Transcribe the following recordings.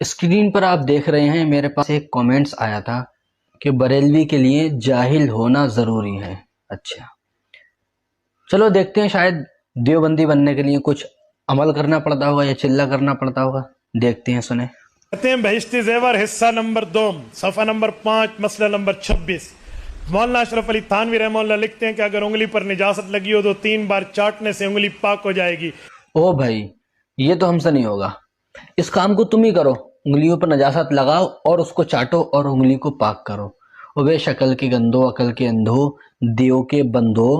Screen پر آپ دیکھ رہے ہیں میرے پاس ایک کومنٹس آیا تھا کہ بریلوی کے لیے جاہل ہونا ضروری ہے. اچھا چلو دیکھتے ہیں، شاید دیوبندی بننے کے لیے کچھ عمل کرنا پڑتا ہوگا یا چلہ کرنا پڑتا ہوگا. دیکھتے ہیں، سنیں. کہتے ہیں بہشتی زیور حصہ نمبر 2 صفحہ نمبر 5 مسئلہ نمبر 26. مولانا اشرف علی تھانوی رحمہ اللہ لکھتے ہیں کہ اگر انگلی پر نجاست لگی ہو تو 3 بار چاٹنے سے انگلی پاک ہو جائے گی. او بھائی، یہ تو ہم سے نہیں ہوگا. اس کام کو تم ہی کرو، انگلیوں پر نجاست لگاؤ اور اس کو چاٹو اور انگلی کو پاک کرو. او بے شکل کے گندو، عقل کے اندھو، دیو کے بندو،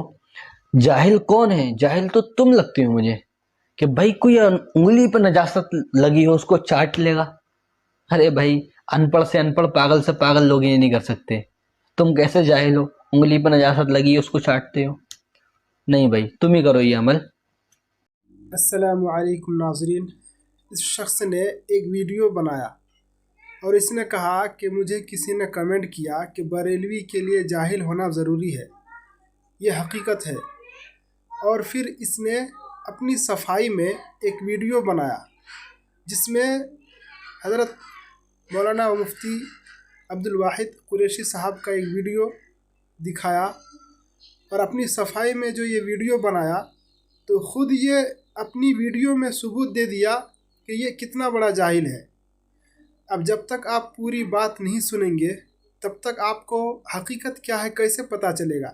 جاہل کون ہے؟ جاہل تو تم لگتے ہو مجھے کہ بھائی کوئی انگلی پر نجاست لگی ہو اس کو چاٹ لے گا. ارے بھائی، ان پڑھ سے ان پڑھ، پاگل سے پاگل لوگ یہ نہیں کر سکتے. تم کیسے جاہل ہو؟ انگلی پر نجاست لگی ہے اس کو چاٹتے ہو؟ نہیں بھائی، تم ہی کرو یہ عمل. السلام علیکم ناظرین. اس شخص نے ایک ویڈیو بنایا اور اس نے کہا کہ مجھے کسی نے کمنٹ کیا کہ بریلوی کے لیے جاہل ہونا ضروری ہے. یہ حقیقت ہے. اور پھر اس نے اپنی صفائی میں ایک ویڈیو بنایا جس میں حضرت مولانا و مفتی عبدالواحد قریشی صاحب کا ایک ویڈیو دکھایا. اور اپنی صفائی میں جو یہ ویڈیو بنایا تو خود یہ اپنی ویڈیو میں ثبوت دے دیا کہ یہ کتنا بڑا جاہل ہے. اب جب تک آپ پوری بات نہیں سنیں گے تب تک آپ کو حقیقت کیا ہے کیسے پتہ چلے گا.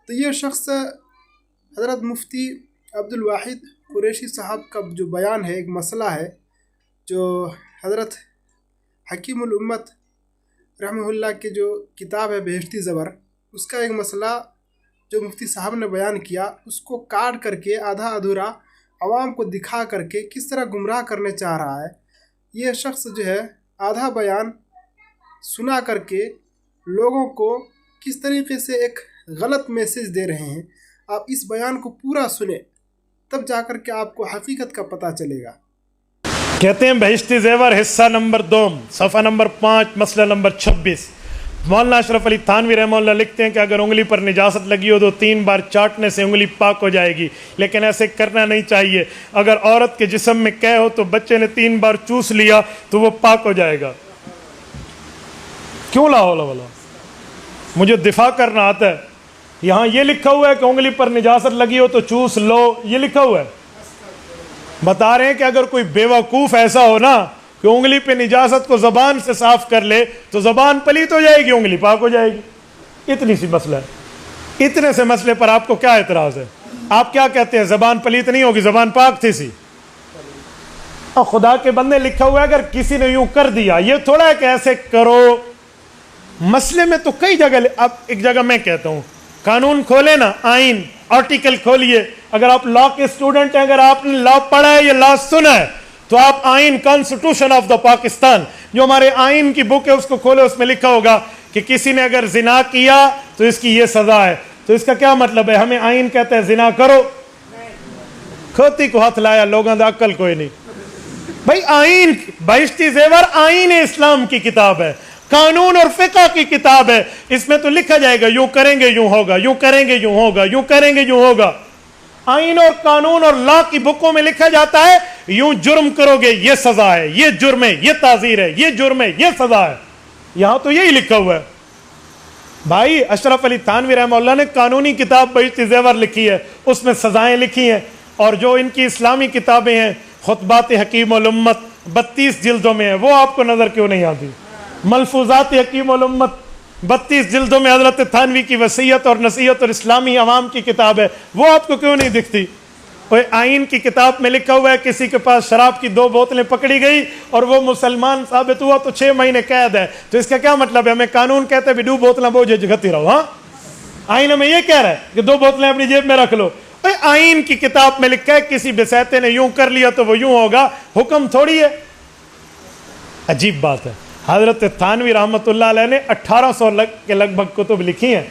تو یہ شخص حضرت مفتی عبدالواحد قریشی صاحب کا جو بیان ہے، ایک مسئلہ ہے جو حضرت حکیم الامت رحمہ اللہ کے جو کتاب ہے بہشتی زیور، اس کا ایک مسئلہ جو مفتی صاحب نے بیان کیا، اس کو کاٹ کر کے آدھا ادھورا عوام کو دکھا کر کے کس طرح گمراہ کرنے چاہ رہا ہے. یہ شخص جو ہے آدھا بیان سنا کر کے لوگوں کو کس طریقے سے ایک غلط میسج دے رہے ہیں. آپ اس بیان کو پورا سنیں تب جا کر کے آپ کو حقیقت کا پتہ چلے گا. کہتے ہیں بہشتی زیور حصہ نمبر 2 صفحہ نمبر 5 مسئلہ نمبر 26. مولانا اشرف علی تھانوی رحمہ اللہ لکھتے ہیں کہ اگر انگلی پر نجاست لگی ہو تو 3 بار چاٹنے سے انگلی پاک ہو جائے گی، لیکن ایسے کرنا نہیں چاہیے. اگر عورت کے جسم میں قے ہو تو بچے نے 3 بار چوس لیا تو وہ پاک ہو جائے گا. کیوں لا حول ولا، مجھے دفاع کرنا آتا ہے. یہاں یہ لکھا ہوا ہے کہ انگلی پر نجاست لگی ہو تو چوس لو، یہ لکھا ہوا ہے. بتا رہے ہیں کہ اگر کوئی بیوقوف ایسا ہو نا کہ انگلی پہ نجاست کو زبان سے صاف کر لے تو زبان پلیت ہو جائے گی، انگلی پاک ہو جائے گی. اتنی سی مسئلہ ہے. اتنے سے مسئلے پر آپ کو کیا اعتراض ہے؟ آپ کیا کہتے ہیں زبان پلیت نہیں ہوگی، زبان پاک تھی سی؟ اور خدا کے بندے لکھا ہوا ہے اگر کسی نے یوں کر دیا، یہ تھوڑا ہے کہ ایسے کرو. مسئلے میں تو کئی جگہ، اب ایک جگہ میں کہتا ہوں قانون کھولے نا، آئین آرٹیکل کھولیے. اگر آپ لا کے اسٹوڈنٹ ہیں، اگر آپ نے لا پڑھا ہے یا لا سنا ہے تو آپ آئین کانسٹیٹیوشن آف دا پاکستان جو ہمارے آئین کی بک ہے اس کو کھولے، اس میں لکھا ہوگا کہ کسی نے اگر زنا کیا تو اس کی یہ سزا ہے. تو اس کا کیا مطلب ہے؟ ہمیں آئین کہتا ہے زنا کرو، کھوتی کو ہاتھ لایا، لوگوں دا عقل کوئی نہیں. بھائی آئین، بہشتی زیور آئین اسلام کی کتاب ہے، قانون اور فقہ کی کتاب ہے. اس میں تو لکھا جائے گا یوں کریں گے یوں ہوگا، یوں کریں گے یوں ہوگا، یوں کریں گے یوں ہوگا. آئین اور قانون اور لا کی بکوں میں لکھا جاتا ہے یوں جرم کرو گے یہ سزا ہے، یہ جرم ہے یہ تعزیر ہے، یہ جرم ہے یہ سزا ہے. یہاں تو یہی لکھا ہوا ہے. بھائی اشرف علی تھانوی رحمہ اللہ نے قانونی کتاب بہشتی زیور لکھی ہے، اس میں سزائیں لکھی ہیں. اور جو ان کی اسلامی کتابیں ہیں خطبات حکیم الامت 32 جلدوں میں ہیں، وہ آپ کو نظر کیوں نہیں آتی؟ ملفوظات حکیم الامت 32 جلدوں میں حضرت تھانوی کی وصیت اور نصیحت اور اسلامی عوام کی کتاب ہے، وہ آپ کو کیوں نہیں دکھتی؟ آئین کی کتاب میں لکھا ہوا ہے کسی کے پاس شراب کی 2 بوتلیں پکڑی گئی اور وہ مسلمان ثابت ہوا تو 6 مہینے قید ہے. تو اس کا کیا مطلب ہے؟ ہمیں قانون کہتے ہیں بھی 2 بوتلیں بوجھے جگتی رہو. ہاں آئین ہمیں یہ کہہ رہا ہے کہ 2 بوتلیں اپنی جیب میں رکھ لو. آئین کی کتاب میں لکھا ہے کسی بسیتے نے یوں کر لیا تو وہ یوں ہوگا، حکم تھوڑی ہے. عجیب بات ہے. حضرت تھانوی رحمۃ اللہ علیہ نے 1800 کے لگ بھگ کتب لکھی ہیں.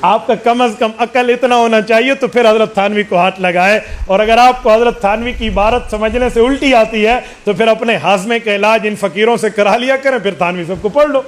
آپ کا کم از کم عقل اتنا ہونا چاہیے تو پھر حضرت تھانوی کو ہاتھ لگائے. اور اگر آپ کو حضرت تھانوی کی عبارت سمجھنے سے الٹی آتی ہے تو پھر اپنے ہاضمے کا علاج ان فقیروں سے کرا لیا کریں، پھر تھانوی سب کو پڑھ لو.